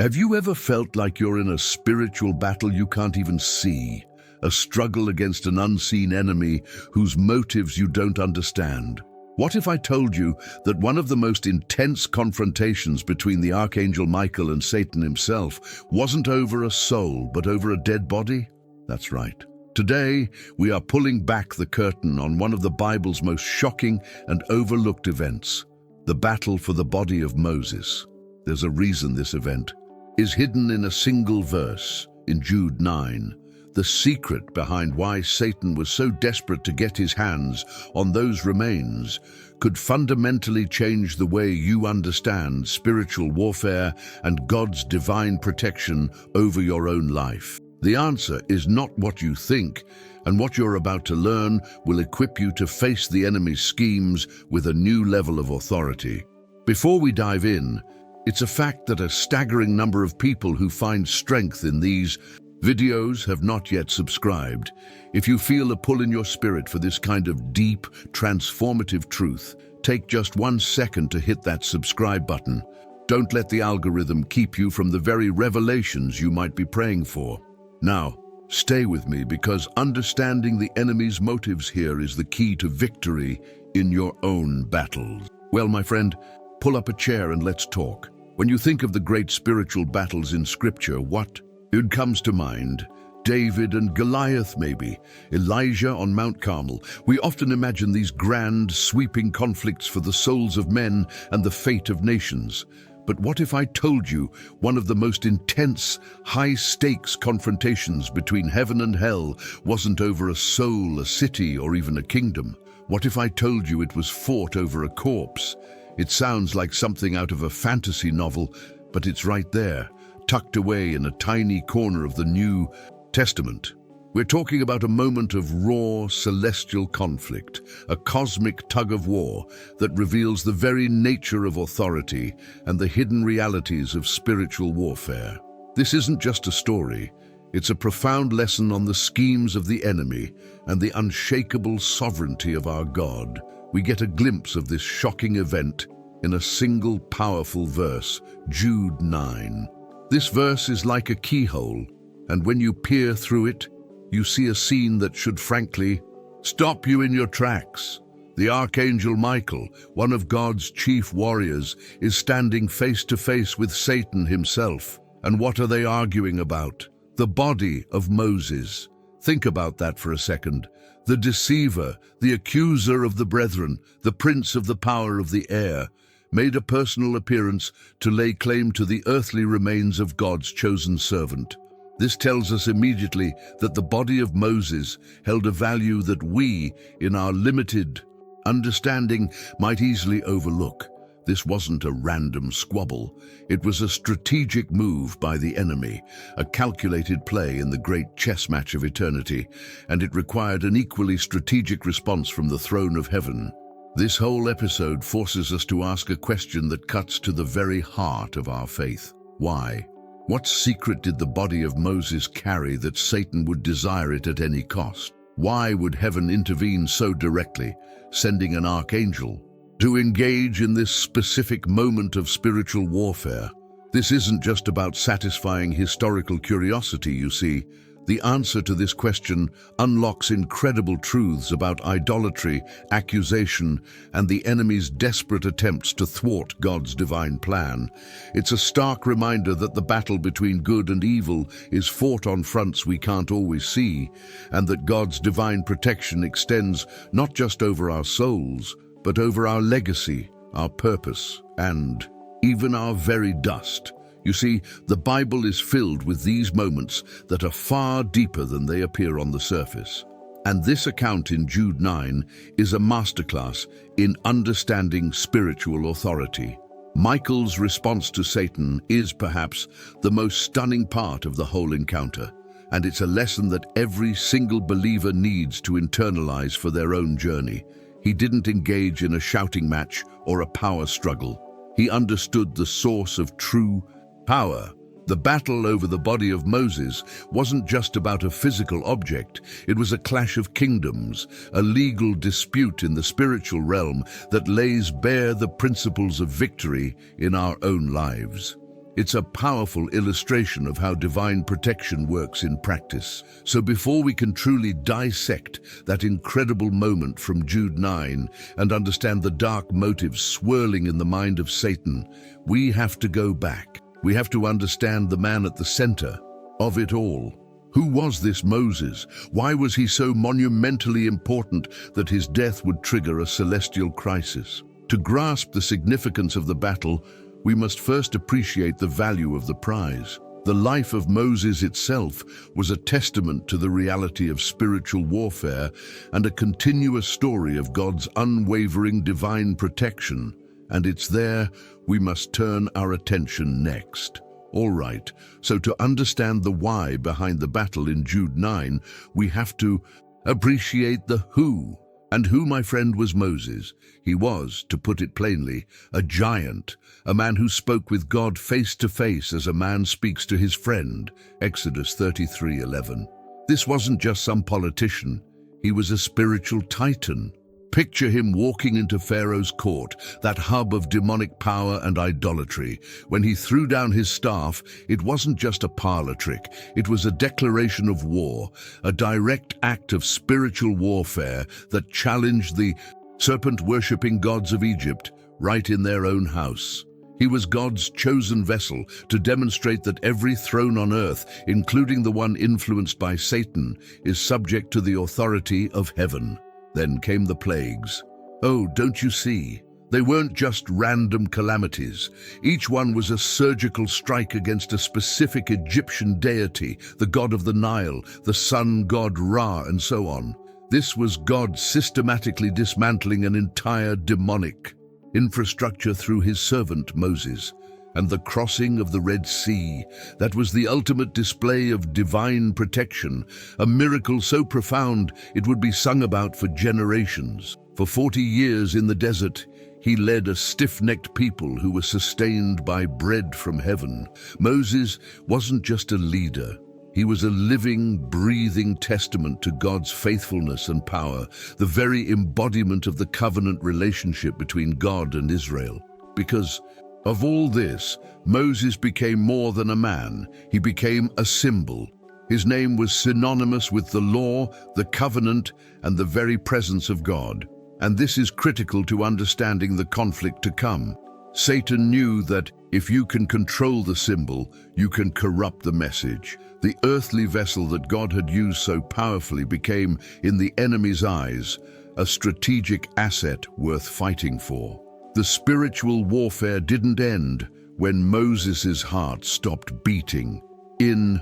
Have you ever felt like you're in a spiritual battle you can't even see? A struggle against an unseen enemy whose motives you don't understand? What if I told you that one of the most intense confrontations between the Archangel Michael and Satan himself wasn't over a soul, but over a dead body? That's right. Today, we are pulling back the curtain on one of the Bible's most shocking and overlooked events, the battle for the body of Moses. There's a reason this event is hidden in a single verse, in Jude 9. The secret behind why Satan was so desperate to get his hands on those remains could fundamentally change the way you understand spiritual warfare and God's divine protection over your own life. The answer is not what you think, and what you're about to learn will equip you to face the enemy's schemes with a new level of authority. Before we dive in, it's a fact that a staggering number of people who find strength in these videos have not yet subscribed. If you feel a pull in your spirit for this kind of deep, transformative truth, take just 1 second to hit that subscribe button. Don't let the algorithm keep you from the very revelations you might be praying for. Now, stay with me, because understanding the enemy's motives here is the key to victory in your own battles. Well, my friend, pull up a chair and let's talk. When you think of the great spiritual battles in Scripture, what comes to mind? David and Goliath, maybe. Elijah on Mount Carmel. We often imagine these grand, sweeping conflicts for the souls of men and the fate of nations. But what if I told you one of the most intense, high-stakes confrontations between heaven and hell wasn't over a soul, a city, or even a kingdom? What if I told you it was fought over a corpse? It sounds like something out of a fantasy novel, but it's right there, tucked away in a tiny corner of the New Testament. We're talking about a moment of raw, celestial conflict, a cosmic tug-of-war that reveals the very nature of authority and the hidden realities of spiritual warfare. This isn't just a story. It's a profound lesson on the schemes of the enemy and the unshakable sovereignty of our God. We get a glimpse of this shocking event in a single powerful verse, Jude 9. This verse is like a keyhole, and when you peer through it, you see a scene that should frankly stop you in your tracks. The Archangel Michael, one of God's chief warriors, is standing face to face with Satan himself. And what are they arguing about? The body of Moses. Think about that for a second. The deceiver, the accuser of the brethren, the prince of the power of the air, made a personal appearance to lay claim to the earthly remains of God's chosen servant. This tells us immediately that the body of Moses held a value that we, in our limited understanding, might easily overlook. This wasn't a random squabble. It was a strategic move by the enemy, a calculated play in the great chess match of eternity, and it required an equally strategic response from the throne of heaven. This whole episode forces us to ask a question that cuts to the very heart of our faith. Why? What secret did the body of Moses carry that Satan would desire it at any cost? Why would heaven intervene so directly, sending an archangel to engage in this specific moment of spiritual warfare? This isn't just about satisfying historical curiosity, you see. The answer to this question unlocks incredible truths about idolatry, accusation, and the enemy's desperate attempts to thwart God's divine plan. It's a stark reminder that the battle between good and evil is fought on fronts we can't always see, and that God's divine protection extends not just over our souls, but over our legacy, our purpose, and even our very dust. You see, the Bible is filled with these moments that are far deeper than they appear on the surface. And this account in Jude 9 is a masterclass in understanding spiritual authority. Michael's response to Satan is perhaps the most stunning part of the whole encounter, and it's a lesson that every single believer needs to internalize for their own journey. He didn't engage in a shouting match or a power struggle. He understood the source of true power. The battle over the body of Moses wasn't just about a physical object. It was a clash of kingdoms, a legal dispute in the spiritual realm that lays bare the principles of victory in our own lives. It's a powerful illustration of how divine protection works in practice. So before we can truly dissect that incredible moment from Jude 9 and understand the dark motives swirling in the mind of Satan, we have to go back. We have to understand the man at the center of it all. Who was this Moses? Why was he so monumentally important that his death would trigger a celestial crisis? To grasp the significance of the battle, we must first appreciate the value of the prize. The life of Moses itself was a testament to the reality of spiritual warfare and a continuous story of God's unwavering divine protection. And it's there we must turn our attention next. All right, so to understand the why behind the battle in Jude 9, we have to appreciate the who. And who, my friend, was Moses? He was, to put it plainly, a giant, a man who spoke with God face to face as a man speaks to his friend, Exodus 33:11. This wasn't just some politician, he was a spiritual titan. Picture him walking into Pharaoh's court, that hub of demonic power and idolatry. When he threw down his staff, it wasn't just a parlor trick. It was a declaration of war, a direct act of spiritual warfare that challenged the serpent-worshipping gods of Egypt right in their own house. He was God's chosen vessel to demonstrate that every throne on earth, including the one influenced by Satan, is subject to the authority of heaven. Then came the plagues. Oh, don't you see? They weren't just random calamities. Each one was a surgical strike against a specific Egyptian deity, the god of the Nile, the sun god Ra, and so on. This was God systematically dismantling an entire demonic infrastructure through his servant Moses. And the crossing of the Red Sea, that was the ultimate display of divine protection, a miracle so profound it would be sung about for generations. For 40 years in the desert, he led a stiff-necked people who were sustained by bread from heaven. Moses wasn't just a leader. He was a living, breathing testament to God's faithfulness and power, the very embodiment of the covenant relationship between God and Israel. Because of all this, Moses became more than a man. He became a symbol. His name was synonymous with the law, the covenant, and the very presence of God. And this is critical to understanding the conflict to come. Satan knew that if you can control the symbol, you can corrupt the message. The earthly vessel that God had used so powerfully became, in the enemy's eyes, a strategic asset worth fighting for. The spiritual warfare didn't end when Moses' heart stopped beating. In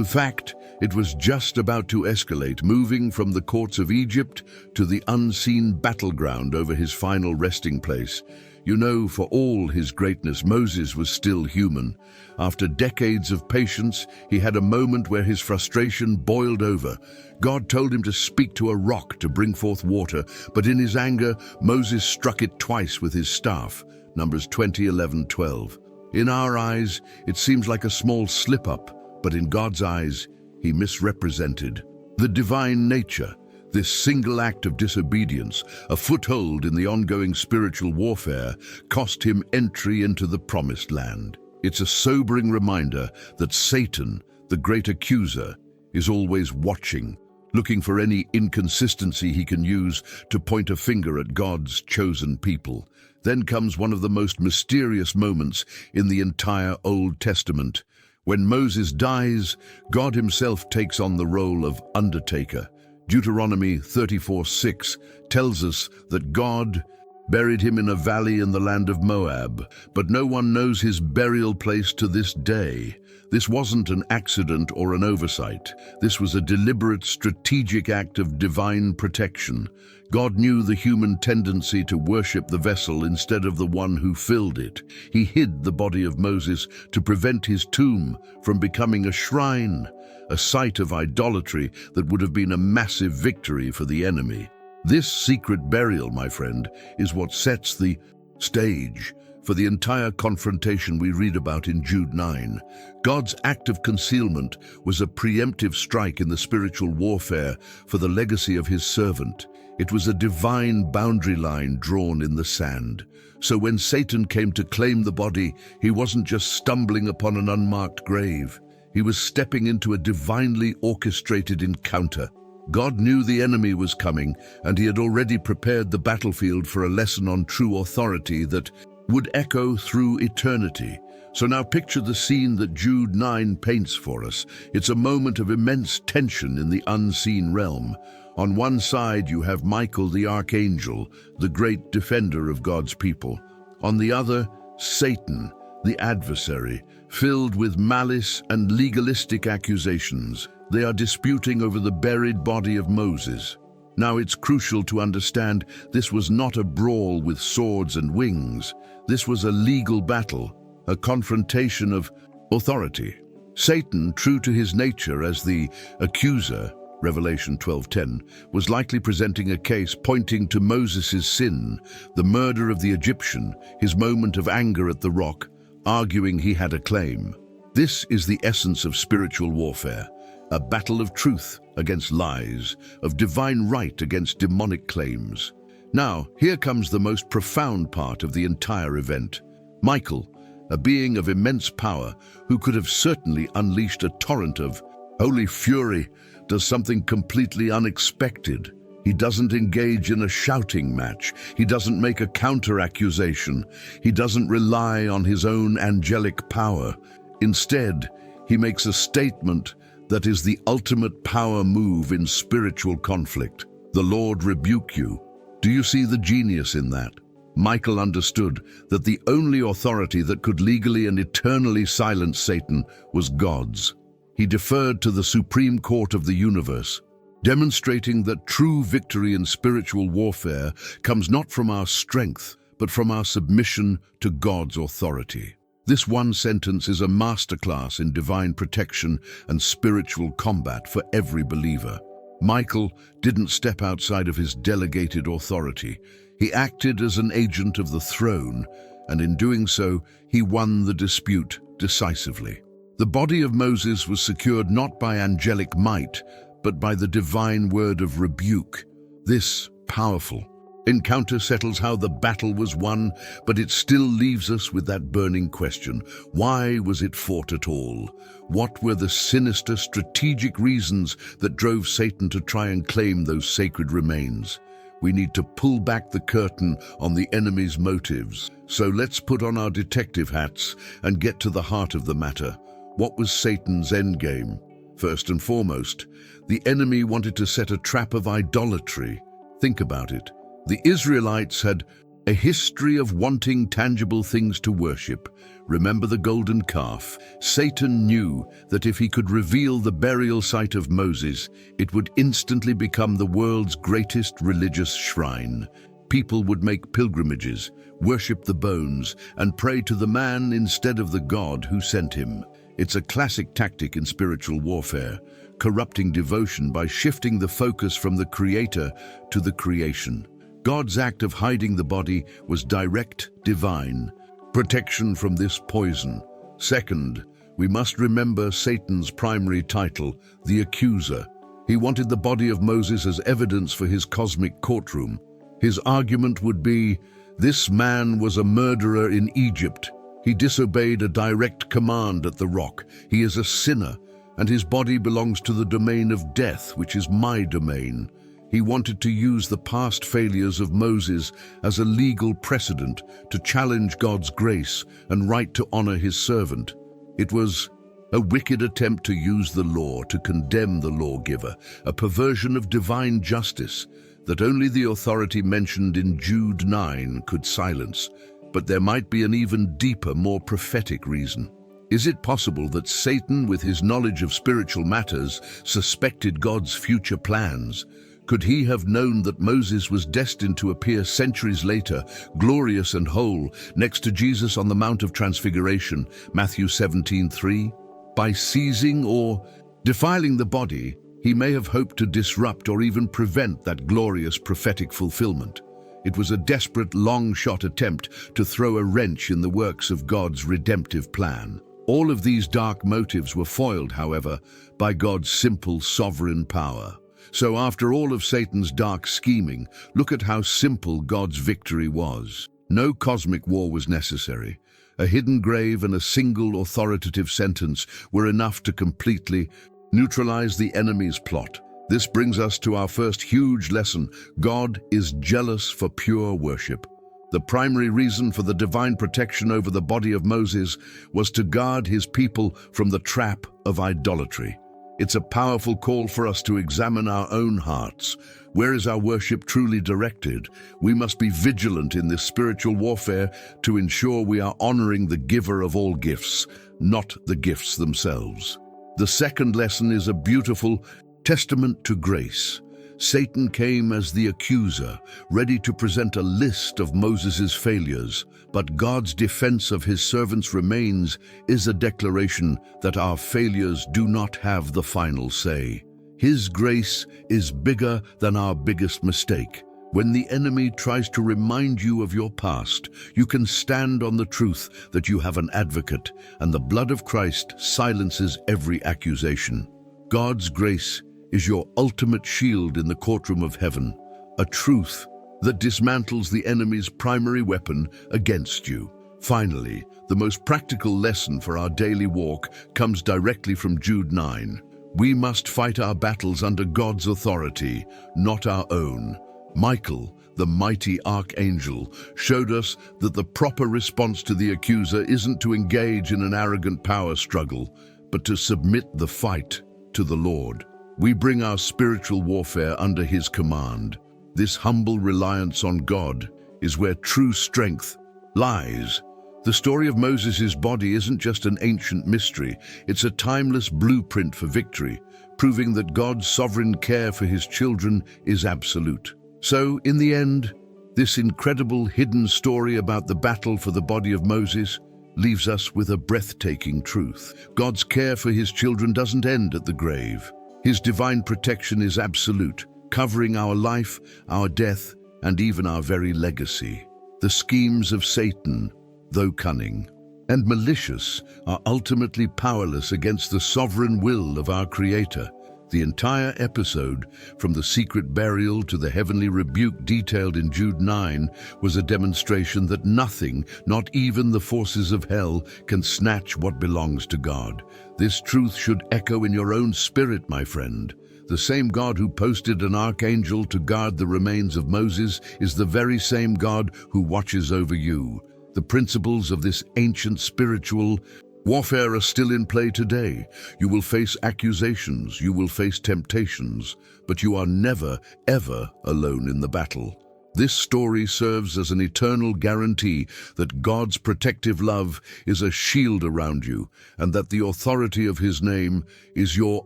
fact, it was just about to escalate, moving from the courts of Egypt to the unseen battleground over his final resting place. You know, for all his greatness, Moses was still human. After decades of patience, he had a moment where his frustration boiled over. God told him to speak to a rock to bring forth water, but in his anger, Moses struck it twice with his staff. Numbers 20:11-12. In our eyes, it seems like a small slip-up, but in God's eyes, he misrepresented the divine nature. This single act of disobedience, a foothold in the ongoing spiritual warfare, cost him entry into the promised land. It's a sobering reminder that Satan, the great accuser, is always watching, looking for any inconsistency he can use to point a finger at God's chosen people. Then comes one of the most mysterious moments in the entire Old Testament. When Moses dies, God himself takes on the role of undertaker. Deuteronomy 34:6 tells us that God buried him in a valley in the land of Moab, but no one knows his burial place to this day. This wasn't an accident or an oversight. This was a deliberate, strategic act of divine protection. God knew the human tendency to worship the vessel instead of the one who filled it. He hid the body of Moses to prevent his tomb from becoming a shrine, a site of idolatry that would have been a massive victory for the enemy. This secret burial, my friend, is what sets the stage for the entire confrontation we read about in Jude 9. God's act of concealment was a preemptive strike in the spiritual warfare for the legacy of his servant. It was a divine boundary line drawn in the sand. So when Satan came to claim the body, he wasn't just stumbling upon an unmarked grave. He was stepping into a divinely orchestrated encounter. God knew the enemy was coming, and he had already prepared the battlefield for a lesson on true authority that would echo through eternity. So now picture the scene that Jude 9 paints for us. It's a moment of immense tension in the unseen realm. On one side you have Michael the Archangel, the great defender of God's people. On the other, Satan, the adversary, filled with malice and legalistic accusations. They are disputing over the buried body of Moses. Now it's crucial to understand this was not a brawl with swords and wings. This was a legal battle, a confrontation of authority. Satan, true to his nature as the accuser, Revelation 12:10, was likely presenting a case pointing to Moses' sin, the murder of the Egyptian, his moment of anger at the rock, arguing he had a claim. This is the essence of spiritual warfare, a battle of truth against lies, of divine right against demonic claims. Now, here comes the most profound part of the entire event. Michael, a being of immense power who could have certainly unleashed a torrent of holy fury, does something completely unexpected. He doesn't engage in a shouting match. He doesn't make a counter-accusation. He doesn't rely on his own angelic power. Instead, he makes a statement that is the ultimate power move in spiritual conflict. The Lord rebuke you. Do you see the genius in that? Michael understood that the only authority that could legally and eternally silence Satan was God's. He deferred to the supreme court of the universe, demonstrating that true victory in spiritual warfare comes not from our strength, but from our submission to God's authority. This one sentence is a masterclass in divine protection and spiritual combat for every believer. Michael didn't step outside of his delegated authority. He acted as an agent of the throne, and in doing so, he won the dispute decisively. The body of Moses was secured not by angelic might, but by the divine word of rebuke. This powerful encounter settles how the battle was won, but it still leaves us with that burning question. Why was it fought at all? What were the sinister strategic reasons that drove Satan to try and claim those sacred remains? We need to pull back the curtain on the enemy's motives. So let's put on our detective hats and get to the heart of the matter. What was Satan's endgame? First and foremost, the enemy wanted to set a trap of idolatry. Think about it. The Israelites had a history of wanting tangible things to worship. Remember the golden calf? Satan knew that if he could reveal the burial site of Moses, it would instantly become the world's greatest religious shrine. People would make pilgrimages, worship the bones, and pray to the man instead of the God who sent him. It's a classic tactic in spiritual warfare, corrupting devotion by shifting the focus from the Creator to the creation. God's act of hiding the body was direct, divine protection from this poison. Second, we must remember Satan's primary title, the accuser. He wanted the body of Moses as evidence for his cosmic courtroom. His argument would be, this man was a murderer in Egypt. He disobeyed a direct command at the rock. He is a sinner, and his body belongs to the domain of death, which is my domain. He wanted to use the past failures of Moses as a legal precedent to challenge God's grace and right to honor his servant. It was a wicked attempt to use the law to condemn the lawgiver, a perversion of divine justice that only the authority mentioned in Jude 9 could silence. But there might be an even deeper, more prophetic reason. Is it possible that Satan, with his knowledge of spiritual matters, suspected God's future plans? Could he have known that Moses was destined to appear centuries later, glorious and whole, next to Jesus on the Mount of Transfiguration, Matthew 17:3? By seizing or defiling the body, he may have hoped to disrupt or even prevent that glorious prophetic fulfillment. It was a desperate, long-shot attempt to throw a wrench in the works of God's redemptive plan. All of these dark motives were foiled, however, by God's simple, sovereign power. So after all of Satan's dark scheming, look at how simple God's victory was. No cosmic war was necessary. A hidden grave and a single authoritative sentence were enough to completely neutralize the enemy's plot. This brings us to our first huge lesson. God is jealous for pure worship. The primary reason for the divine protection over the body of Moses was to guard his people from the trap of idolatry. It's a powerful call for us to examine our own hearts. Where is our worship truly directed? We must be vigilant in this spiritual warfare to ensure we are honoring the giver of all gifts, not the gifts themselves. The second lesson is a beautiful testament to grace. Satan came as the accuser, ready to present a list of Moses' failures, but God's defense of his servants remains is a declaration that our failures do not have the final say. His grace is bigger than our biggest mistake. When the enemy tries to remind you of your past, you can stand on the truth that you have an advocate, and the blood of Christ silences every accusation. God's grace is your ultimate shield in the courtroom of heaven, a truth that dismantles the enemy's primary weapon against you. Finally, the most practical lesson for our daily walk comes directly from Jude 9. We must fight our battles under God's authority, not our own. Michael, the mighty Archangel, showed us that the proper response to the accuser isn't to engage in an arrogant power struggle, but to submit the fight to the Lord. We bring our spiritual warfare under his command. This humble reliance on God is where true strength lies. The story of Moses' body isn't just an ancient mystery, it's a timeless blueprint for victory, proving that God's sovereign care for his children is absolute. So, in the end, this incredible hidden story about the battle for the body of Moses leaves us with a breathtaking truth. God's care for his children doesn't end at the grave. His divine protection is absolute, covering our life, our death, and even our very legacy. The schemes of Satan, though cunning and malicious, are ultimately powerless against the sovereign will of our Creator. The entire episode, from the secret burial to the heavenly rebuke detailed in Jude 9, was a demonstration that nothing, not even the forces of hell, can snatch what belongs to God. This truth should echo in your own spirit, my friend. The same God who posted an archangel to guard the remains of Moses is the very same God who watches over you. The principles of this ancient spiritual warfare are still in play today. You will face accusations, you will face temptations, but you are never, ever alone in the battle. This story serves as an eternal guarantee that God's protective love is a shield around you, and that the authority of his name is your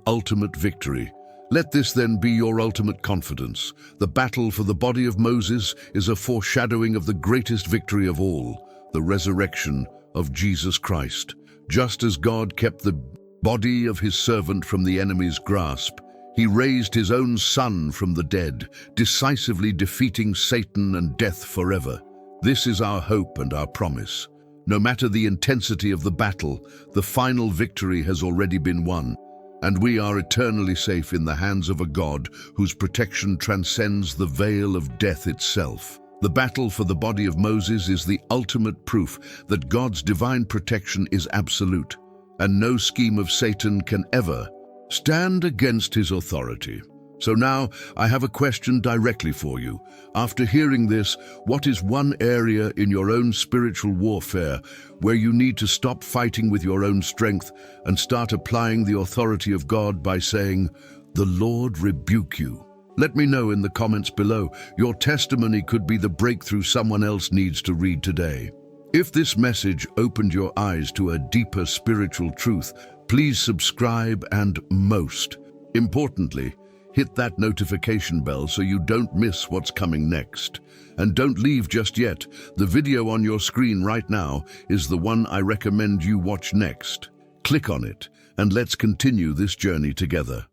ultimate victory. Let this then be your ultimate confidence. The battle for the body of Moses is a foreshadowing of the greatest victory of all, the resurrection of Jesus Christ. Just as God kept the body of his servant from the enemy's grasp, he raised his own Son from the dead, decisively defeating Satan and death forever. This is our hope and our promise. No matter the intensity of the battle, the final victory has already been won, and we are eternally safe in the hands of a God whose protection transcends the veil of death itself. The battle for the body of Moses is the ultimate proof that God's divine protection is absolute, and no scheme of Satan can ever stand against his authority. So now, I have a question directly for you. After hearing this, what is one area in your own spiritual warfare where you need to stop fighting with your own strength and start applying the authority of God by saying, "The Lord rebuke you"? Let me know in the comments below. Your testimony could be the breakthrough someone else needs to read today. If this message opened your eyes to a deeper spiritual truth, please subscribe and, most importantly, hit that notification bell so you don't miss what's coming next. And don't leave just yet. The video on your screen right now is the one I recommend you watch next. Click on it and let's continue this journey together.